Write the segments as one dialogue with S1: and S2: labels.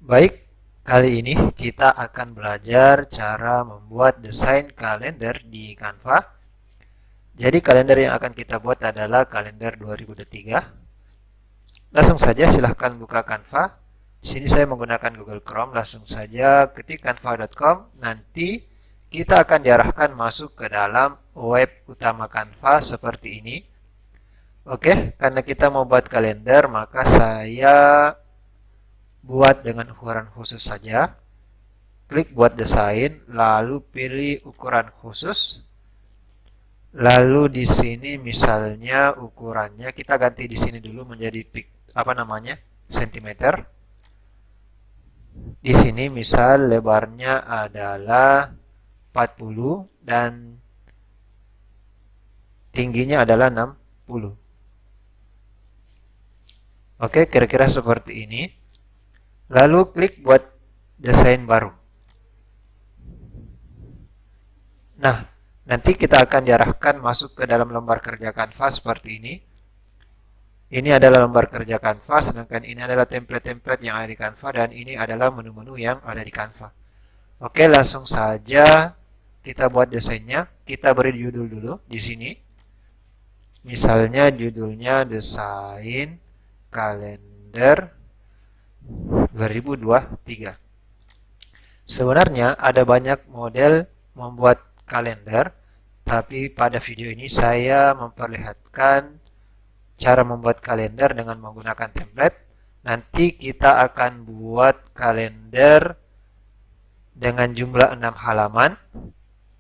S1: Baik, kali ini kita akan belajar cara membuat desain kalender di Canva. Jadi kalender yang akan kita buat adalah kalender 2023. Langsung saja silahkan buka Canva. Di sini saya menggunakan Google Chrome. Langsung saja ketik canva.com. Nanti kita akan diarahkan masuk ke dalam web utama Canva seperti ini. Oke, karena kita mau buat kalender, maka saya buat dengan ukuran khusus saja. Klik buat desain, lalu pilih ukuran khusus. Lalu di sini misalnya ukurannya kita ganti di sini dulu menjadi sentimeter. Di sini misal lebarnya adalah 40 dan tingginya adalah 60. Oke, kira-kira seperti ini. Lalu klik buat desain baru. Nah, nanti kita akan diarahkan masuk ke dalam lembar kerja Canva seperti ini. Ini adalah lembar kerja Canva, sedangkan ini adalah template-template yang ada di Canva, dan ini adalah menu-menu yang ada di Canva. Oke, langsung saja kita buat desainnya. Kita beri judul dulu di sini. Misalnya judulnya desain kalender 2023. Sebenarnya ada banyak model membuat kalender, tapi pada video ini saya memperlihatkan cara membuat kalender dengan menggunakan template. Nanti kita akan buat kalender dengan jumlah 6 halaman.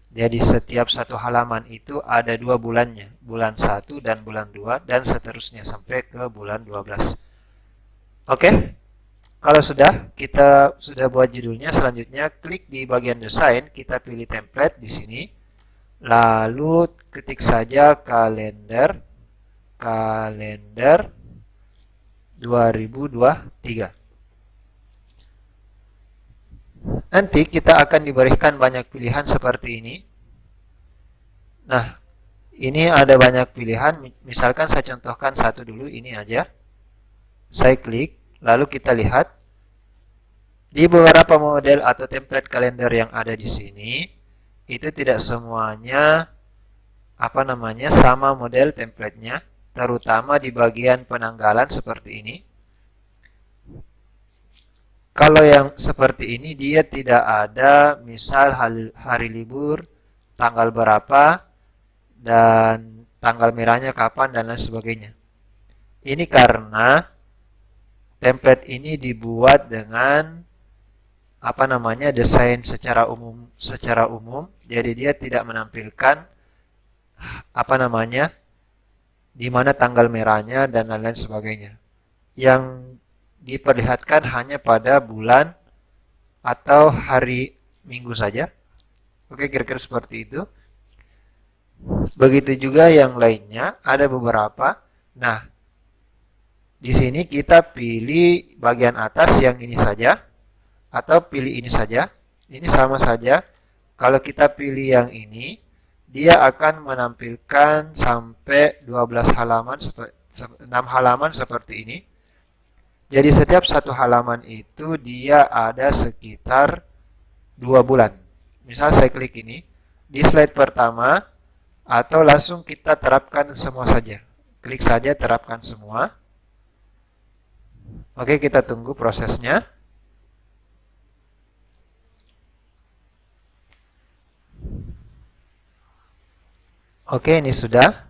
S1: Jadi setiap satu halaman itu ada 2 bulannya, bulan 1 dan bulan 2, dan seterusnya sampai ke bulan 12. Oke, kalau kita sudah buat judulnya, selanjutnya klik di bagian desain, kita pilih template di sini, lalu ketik saja kalender 2023. Nanti kita akan diberikan banyak pilihan seperti ini. Nah, ini ada banyak pilihan. Misalkan saya contohkan satu dulu, ini aja. Saya klik, lalu kita lihat di beberapa model atau template kalender yang ada di sini, itu tidak semuanya sama model templatenya, terutama di bagian penanggalan seperti ini. Kalau yang seperti ini dia tidak ada misal hari libur, tanggal berapa, dan tanggal merahnya kapan, dan lain sebagainya. Ini karena template ini dibuat dengan desain secara umum, jadi dia tidak menampilkan di mana tanggal merahnya dan lain-lain sebagainya. Yang diperlihatkan hanya pada bulan atau hari minggu saja. Oke, kira-kira seperti itu. Begitu juga yang lainnya, ada beberapa. Nah, di sini kita pilih bagian atas yang ini saja, atau pilih ini saja. Ini sama saja. Kalau kita pilih yang ini, dia akan menampilkan sampai 12 halaman, 6 halaman seperti ini. Jadi setiap satu halaman itu dia ada sekitar 2 bulan. Misal saya klik ini, di slide pertama, atau langsung kita terapkan semua saja. Klik saja terapkan semua. Oke, kita tunggu prosesnya. Oke, ini sudah.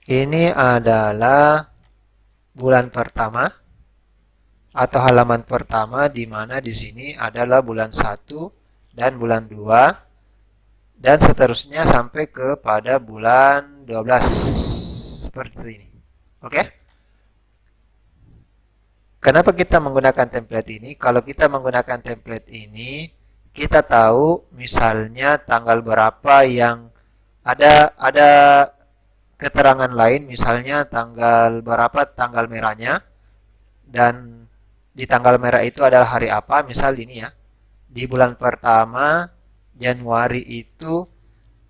S1: Ini adalah bulan pertama atau halaman pertama, di mana di sini adalah bulan 1 dan bulan 2 dan seterusnya sampai kepada bulan 12 seperti ini. Oke? Kenapa kita menggunakan template ini? Kalau kita menggunakan template ini, kita tahu misalnya tanggal berapa yang ada keterangan lain, misalnya tanggal berapa tanggal merahnya, dan di tanggal merah itu adalah hari apa, misal ini ya, di bulan pertama Januari itu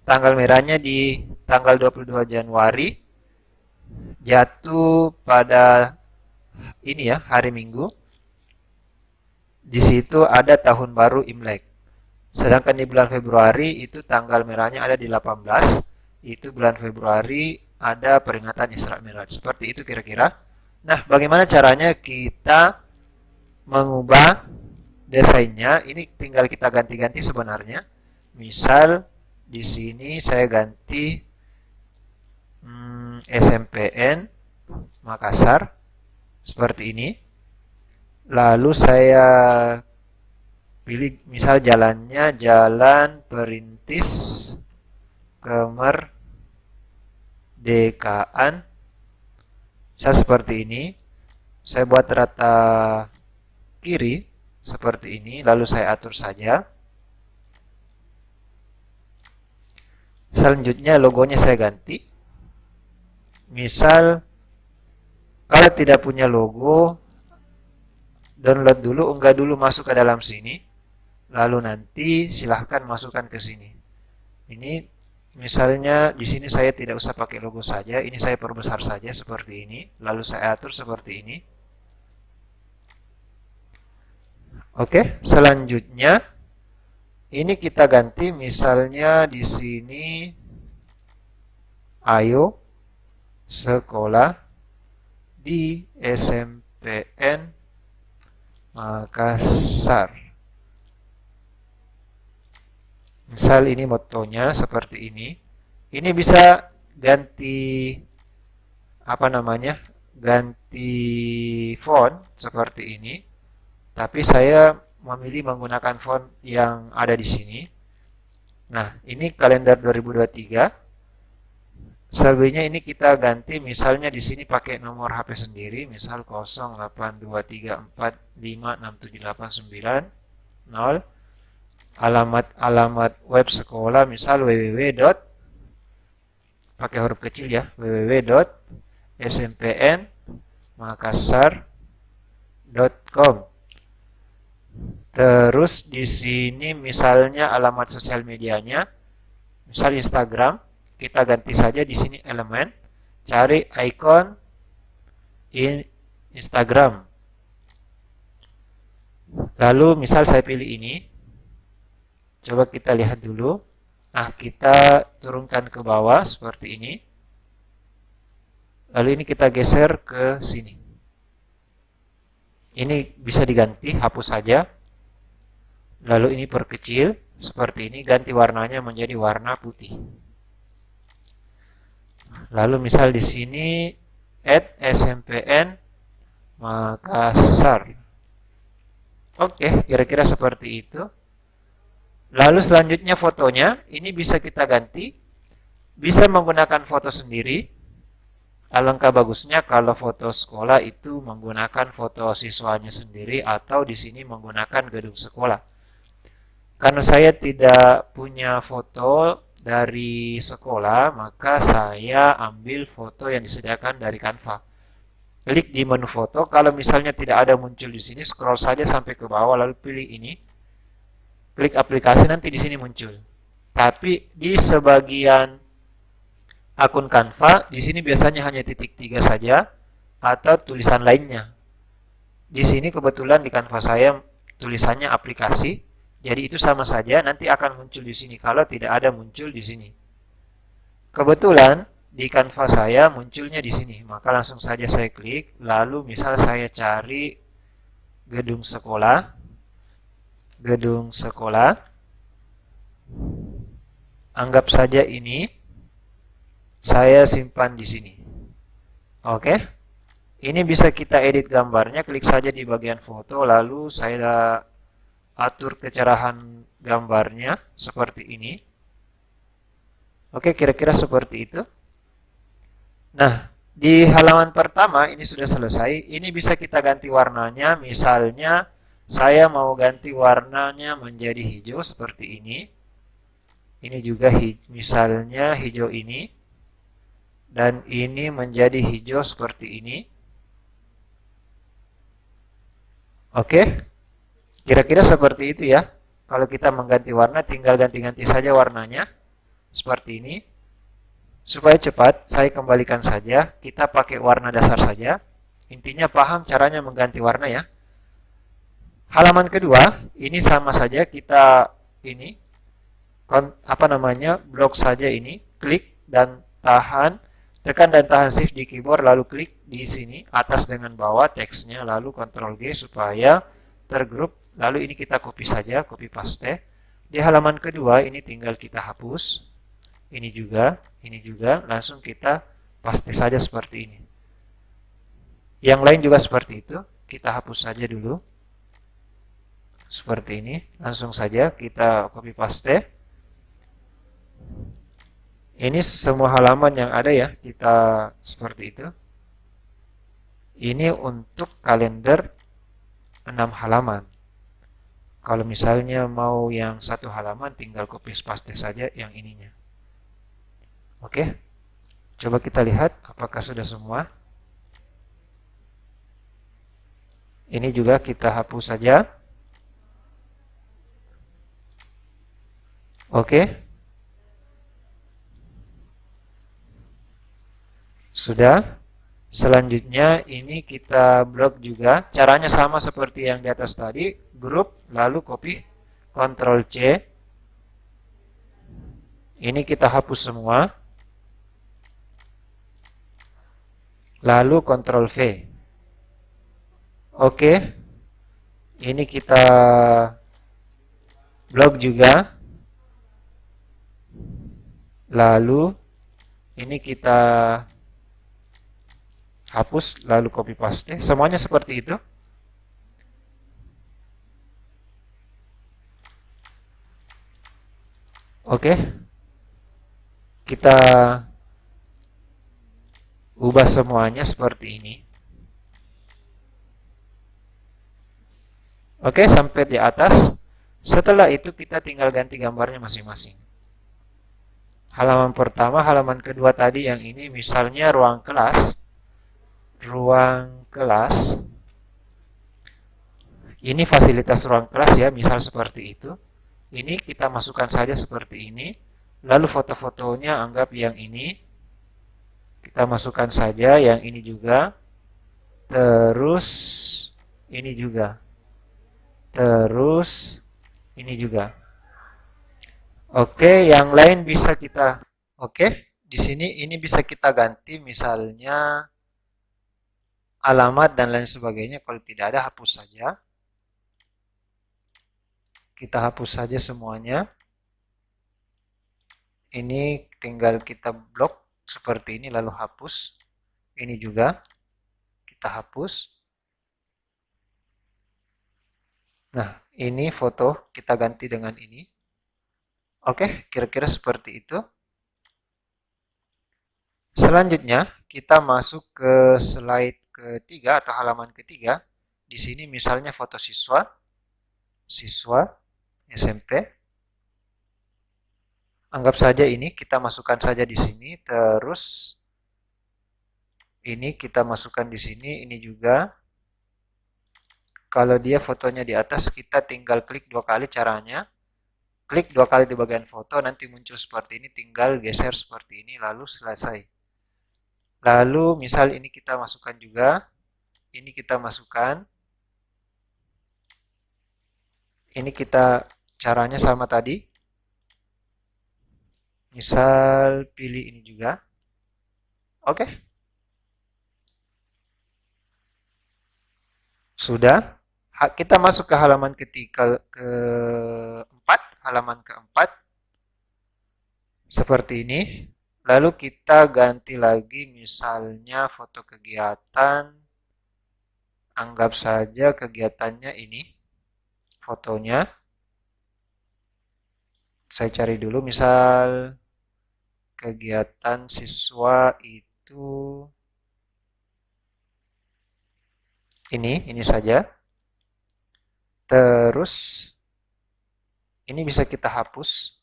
S1: tanggal merahnya di tanggal 22 Januari, jatuh pada ini ya, hari Minggu. Di situ ada tahun baru Imlek. Sedangkan di bulan Februari itu tanggal merahnya ada di 18, itu bulan Februari ada peringatan Isra Mi'raj. Seperti itu kira-kira. Nah, bagaimana caranya kita mengubah desainnya? Ini tinggal kita ganti-ganti sebenarnya. Misal di sini saya ganti SMPN Makassar seperti ini. Lalu saya pilih misal jalannya Jalan Perintis Kemerdekaan. Saya seperti ini. Saya buat rata kiri seperti ini, lalu saya atur saja. Selanjutnya logonya saya ganti. Misal kalau tidak punya logo, download dulu, unggah dulu, masuk ke dalam sini. Lalu nanti silahkan masukkan ke sini. Ini misalnya di sini saya tidak usah pakai logo saja, ini saya perbesar saja seperti ini. Lalu saya atur seperti ini. Oke, selanjutnya ini kita ganti misalnya di sini ayo sekolah di SMPN Makassar. Misal ini motonya seperti ini. Ini bisa ganti apa namanya? Ganti font seperti ini. Tapi saya memilih menggunakan font yang ada di sini. Nah, ini kalender 2023. Selebihnya ini kita ganti misalnya di sini pakai nomor HP sendiri, misal 0823456789 alamat web sekolah misal pakai huruf kecil ya, www.smpnmakassar.com. Terus di sini misalnya alamat sosial medianya, misal Instagram. Kita ganti saja di sini elemen, cari icon Instagram. Lalu misal saya pilih ini. Coba kita lihat dulu. Nah, kita turunkan ke bawah seperti ini. Lalu ini kita geser ke sini. Ini bisa diganti, hapus saja. Lalu ini perkecil seperti ini, ganti warnanya menjadi warna putih. Lalu misal di sini @smpn Makassar. Oke, kira-kira seperti itu. Lalu selanjutnya fotonya, ini bisa kita ganti. Bisa menggunakan foto sendiri. Alangkah bagusnya kalau foto sekolah itu menggunakan foto siswanya sendiri atau di sini menggunakan gedung sekolah. Karena saya tidak punya foto dari sekolah, maka saya ambil foto yang disediakan dari Canva. Klik di menu foto, kalau misalnya tidak ada muncul di sini, scroll saja sampai ke bawah lalu pilih ini. Klik aplikasi, nanti di sini muncul. Tapi di sebagian akun Canva, di sini biasanya hanya titik 3 saja atau tulisan lainnya. Di sini kebetulan di Canva saya tulisannya aplikasi. Jadi itu sama saja, nanti akan muncul di sini kalau tidak ada muncul di sini. Kebetulan di Canva saya munculnya di sini, maka langsung saja saya klik. Lalu misal saya cari gedung sekolah, anggap saja ini, saya simpan di sini. Oke, ini bisa kita edit gambarnya, klik saja di bagian foto, lalu saya atur kecerahan gambarnya seperti ini. Oke, kira-kira seperti itu. Nah, di halaman pertama ini sudah selesai. Ini bisa kita ganti warnanya. Misalnya saya mau ganti warnanya menjadi hijau seperti ini. Ini juga misalnya hijau ini. Dan ini menjadi hijau seperti ini. Oke. Kira-kira seperti itu ya. Kalau kita mengganti warna, tinggal ganti-ganti saja warnanya. seperti ini. Supaya cepat, saya kembalikan saja. Kita pakai warna dasar saja. Intinya paham caranya mengganti warna ya. Halaman kedua, ini sama saja kita ini blok saja ini, klik dan tahan, tekan dan tahan shift di keyboard lalu klik di sini atas dengan bawah teksnya lalu Ctrl G supaya tergrup. Lalu ini kita copy saja, copy paste. Di halaman kedua ini tinggal kita hapus. Ini juga, langsung kita paste saja seperti ini. Yang lain juga seperti itu, kita hapus saja dulu. Seperti ini, langsung saja kita copy paste. Ini semua halaman yang ada ya, kita seperti itu. Ini untuk kalender 6 halaman. Kalau misalnya mau yang 1 halaman, tinggal copy paste saja yang ininya. Oke, coba kita lihat apakah sudah semua. Ini juga kita hapus saja. Oke, sudah. Selanjutnya ini kita blok juga. Caranya sama seperti yang di atas tadi. Grup, lalu copy, Ctrl C. Ini kita hapus semua. Lalu Ctrl V. Oke. Ini kita blok juga. Lalu ini kita hapus, lalu copy paste. Semuanya seperti itu. Oke. Kita ubah semuanya seperti ini. Oke, sampai di atas. Setelah itu kita tinggal ganti gambarnya masing-masing. Halaman pertama, halaman kedua tadi yang ini misalnya ruang kelas. Ruang kelas. Ini fasilitas ruang kelas ya, misal seperti itu. Ini kita masukkan saja seperti ini. Lalu foto-fotonya anggap yang ini. Kita masukkan saja yang ini juga. Terus ini juga. Terus ini juga. Oke, yang lain bisa kita. Oke, di sini ini bisa kita ganti misalnya alamat dan lain sebagainya. Kalau tidak ada, hapus saja. Kita hapus saja semuanya. Ini tinggal kita blok seperti ini lalu hapus. Ini juga kita hapus. Nah, ini foto kita ganti dengan ini. Oke, kira-kira seperti itu. Selanjutnya, kita masuk ke slide ketiga atau halaman ketiga. Di sini misalnya foto siswa SMP. Anggap saja ini kita masukkan saja di sini, terus ini kita masukkan di sini, ini juga. Kalau dia fotonya di atas, kita tinggal klik 2 kali caranya. Klik 2 kali di bagian foto, nanti muncul seperti ini, tinggal geser seperti ini, lalu selesai. Lalu misal ini kita masukkan juga, ini kita masukkan. Ini kita caranya sama tadi. Misal pilih ini juga. Oke. Sudah. Kita masuk ke halaman keempat. Halaman keempat. Seperti ini. Lalu kita ganti lagi misalnya foto kegiatan. Anggap saja kegiatannya ini. Fotonya. Saya cari dulu misal kegiatan siswa itu ini saja. Terus ini bisa kita hapus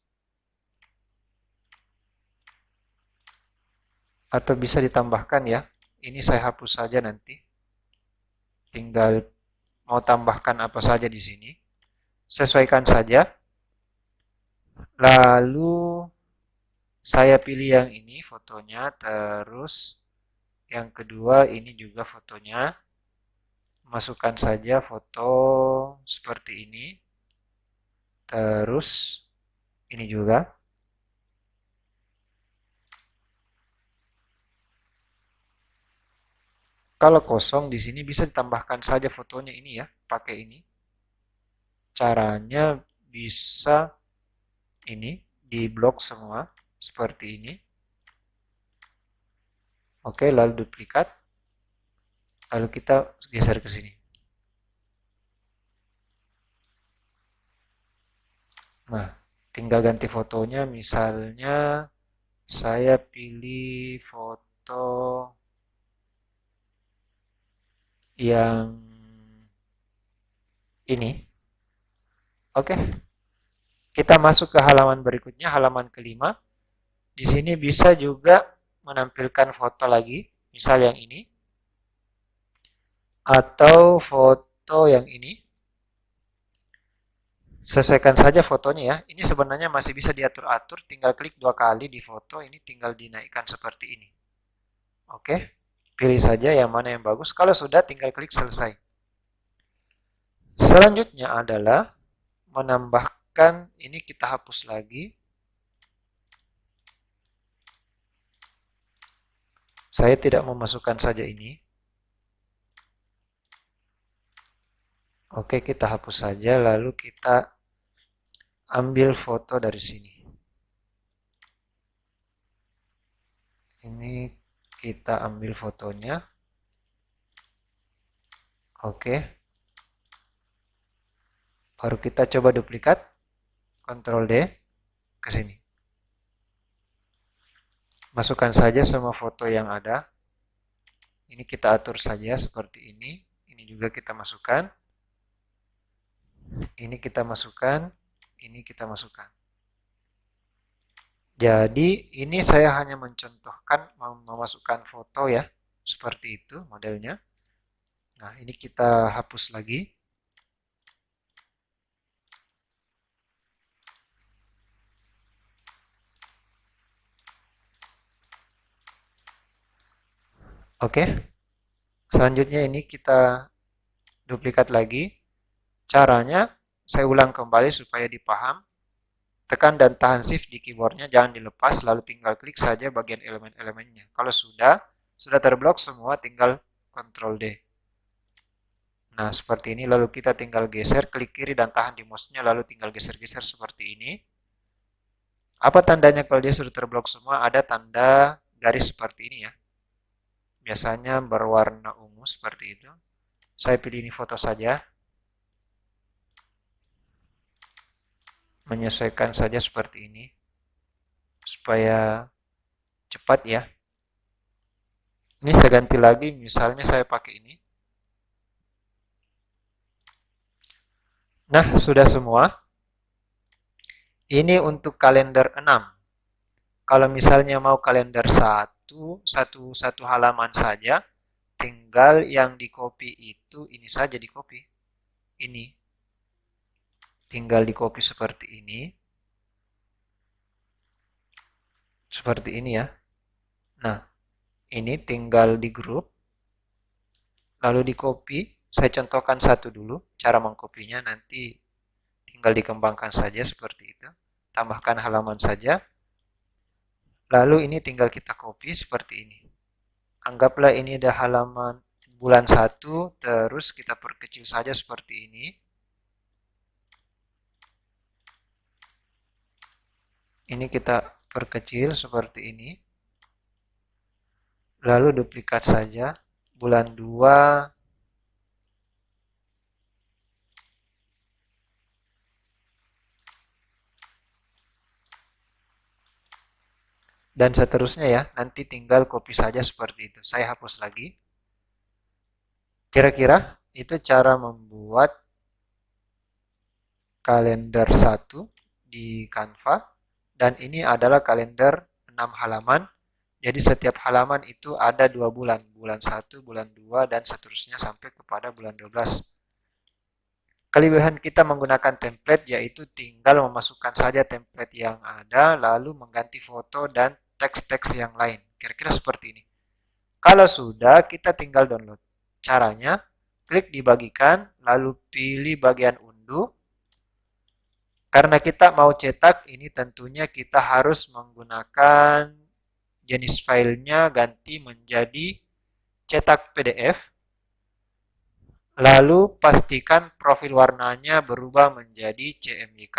S1: atau bisa ditambahkan ya. Ini saya hapus saja nanti. Tinggal mau tambahkan apa saja di sini. Sesuaikan saja. Lalu Saya pilih yang ini fotonya, terus yang kedua ini juga fotonya. Masukkan saja foto seperti ini. Terus ini juga. Kalau kosong di sini bisa ditambahkan saja fotonya ini ya, pakai ini. Caranya bisa ini di blok semua seperti ini. Oke, lalu duplikat. Lalu kita geser ke sini. Nah, tinggal ganti fotonya. Misalnya saya pilih foto yang ini. Oke, kita masuk ke halaman berikutnya, halaman kelima. Di sini bisa juga menampilkan foto lagi, misal yang ini, atau foto yang ini. Sesuaikan saja fotonya ya. Ini sebenarnya masih bisa diatur-atur, tinggal klik 2 kali di foto, ini tinggal dinaikkan seperti ini. Oke, pilih saja yang mana yang bagus. Kalau sudah, tinggal klik selesai. Selanjutnya adalah menambahkan, ini kita hapus lagi. Saya tidak memasukkan saja ini. Oke, kita hapus saja, lalu kita ambil foto dari sini. Ini kita ambil fotonya. Oke. Baru kita coba duplikat. Ctrl D ke sini. Masukkan saja semua foto yang ada. Ini kita atur saja seperti ini. Ini juga kita masukkan. Ini kita masukkan. Ini kita masukkan. Jadi ini saya hanya mencontohkan memasukkan foto ya. Seperti itu modelnya. Nah, ini kita hapus lagi. Oke. Selanjutnya ini kita duplikat lagi. Caranya saya ulang kembali supaya dipaham. Tekan dan tahan shift di keyboardnya, jangan dilepas, lalu tinggal klik saja bagian elemen-elemennya. Kalau sudah terblok semua, tinggal Ctrl D. Nah, seperti ini, lalu kita tinggal geser, klik kiri dan tahan di mouse-nya, lalu tinggal geser-geser seperti ini. Apa tandanya kalau dia sudah terblok semua? Ada tanda garis seperti ini ya. Biasanya berwarna ungu seperti itu. Saya pilih ini foto saja. Menyesuaikan saja seperti ini. Supaya cepat ya. Ini saya ganti lagi, misalnya saya pakai ini. Nah, sudah semua. Ini untuk kalender 6. Kalau misalnya mau kalender satu halaman saja, tinggal yang di copy itu ini saja di copy. Ini. Tinggal di copy seperti ini. Seperti ini ya. Nah, ini tinggal di grup. Lalu di copy. Saya contohkan satu dulu. Cara mengkopinya nanti tinggal dikembangkan saja seperti itu. Tambahkan halaman saja. Lalu ini tinggal kita copy seperti ini. Anggaplah ini ada halaman bulan 1, terus kita perkecil saja seperti ini. Ini kita perkecil seperti ini. Lalu duplikat saja. Bulan 2. Dan seterusnya ya. Nanti tinggal copy saja seperti itu. Saya hapus lagi. Kira-kira itu cara membuat kalender 1 di Canva. Dan ini adalah kalender 6 halaman. Jadi setiap halaman itu ada 2 bulan. Bulan 1, bulan 2, dan seterusnya sampai kepada bulan 12. kelebihan kita menggunakan template yaitu tinggal memasukkan saja template yang ada, lalu mengganti foto dan teks-teks yang lain. Kira-kira seperti ini. Kalau sudah, kita tinggal download. Caranya, klik dibagikan, lalu pilih bagian unduh. Karena kita mau cetak, ini tentunya kita harus menggunakan jenis filenya ganti menjadi cetak PDF. Lalu pastikan profil warnanya berubah menjadi CMYK.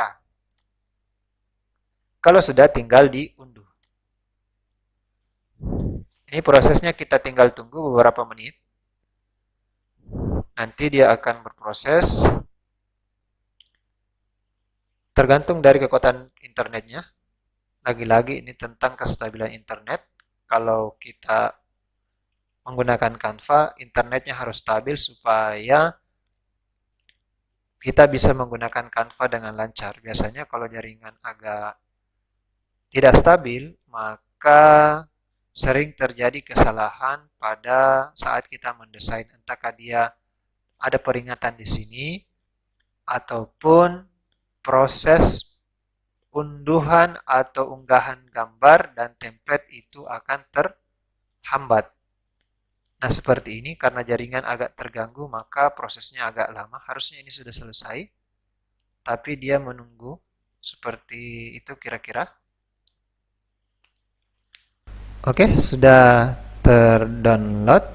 S1: Kalau sudah, tinggal diunduh. Ini prosesnya kita tinggal tunggu beberapa menit. Nanti dia akan berproses. Tergantung dari kekuatan internetnya. Lagi-lagi ini tentang kestabilan internet. Kalau kita menggunakan Canva, internetnya harus stabil supaya kita bisa menggunakan Canva dengan lancar. Biasanya kalau jaringan agak tidak stabil, maka sering terjadi kesalahan pada saat kita mendesain. Entahkah dia ada peringatan di sini, ataupun proses unduhan atau unggahan gambar dan template itu akan terhambat. Nah, seperti ini karena jaringan agak terganggu, maka prosesnya agak lama. Harusnya ini sudah selesai, tapi dia menunggu seperti itu kira-kira. Oke, sudah terdownload.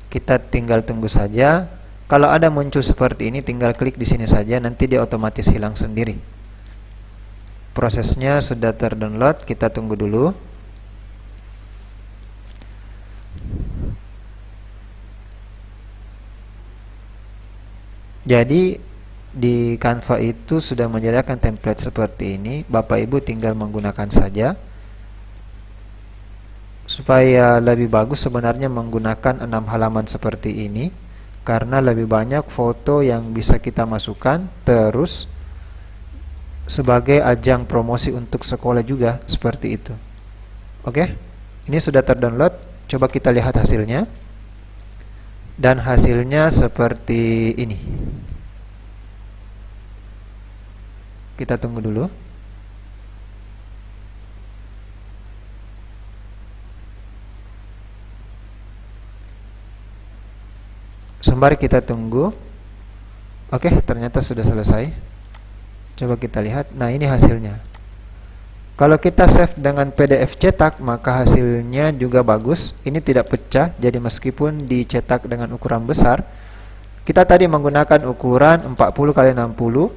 S1: Kita tinggal tunggu saja. Kalau ada muncul seperti ini, tinggal klik di sini saja, nanti dia otomatis hilang sendiri. Prosesnya sudah terdownload, kita tunggu dulu. Jadi di Canva itu sudah menyediakan template seperti ini. Bapak Ibu tinggal menggunakan saja. Supaya lebih bagus sebenarnya menggunakan 6 halaman seperti ini, karena lebih banyak foto yang bisa kita masukkan, terus sebagai ajang promosi untuk sekolah juga, seperti itu. Oke, ini sudah terdownload. Coba kita lihat hasilnya. Dan hasilnya seperti ini. Kita tunggu dulu. Sembari kita tunggu. Oke, ternyata sudah selesai. Coba kita lihat. Nah, ini hasilnya. Kalau kita save dengan PDF cetak, maka hasilnya juga bagus. Ini tidak pecah, jadi meskipun dicetak dengan ukuran besar, kita tadi menggunakan ukuran 40 x 60,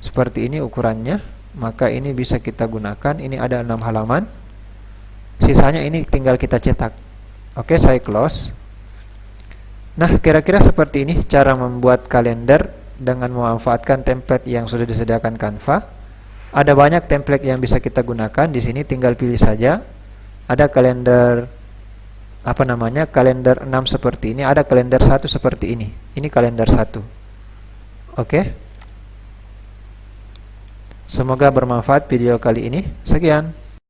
S1: seperti ini ukurannya, maka ini bisa kita gunakan. Ini ada 6 halaman. Sisanya ini tinggal kita cetak. Oke, saya close. Nah, kira-kira seperti ini cara membuat kalender dengan memanfaatkan template yang sudah disediakan Canva. Ada banyak template yang bisa kita gunakan. Di sini tinggal pilih saja. Ada kalender kalender 6 seperti ini, ada kalender 1 seperti ini. Ini kalender 1. Oke. Semoga bermanfaat video kali ini. Sekian.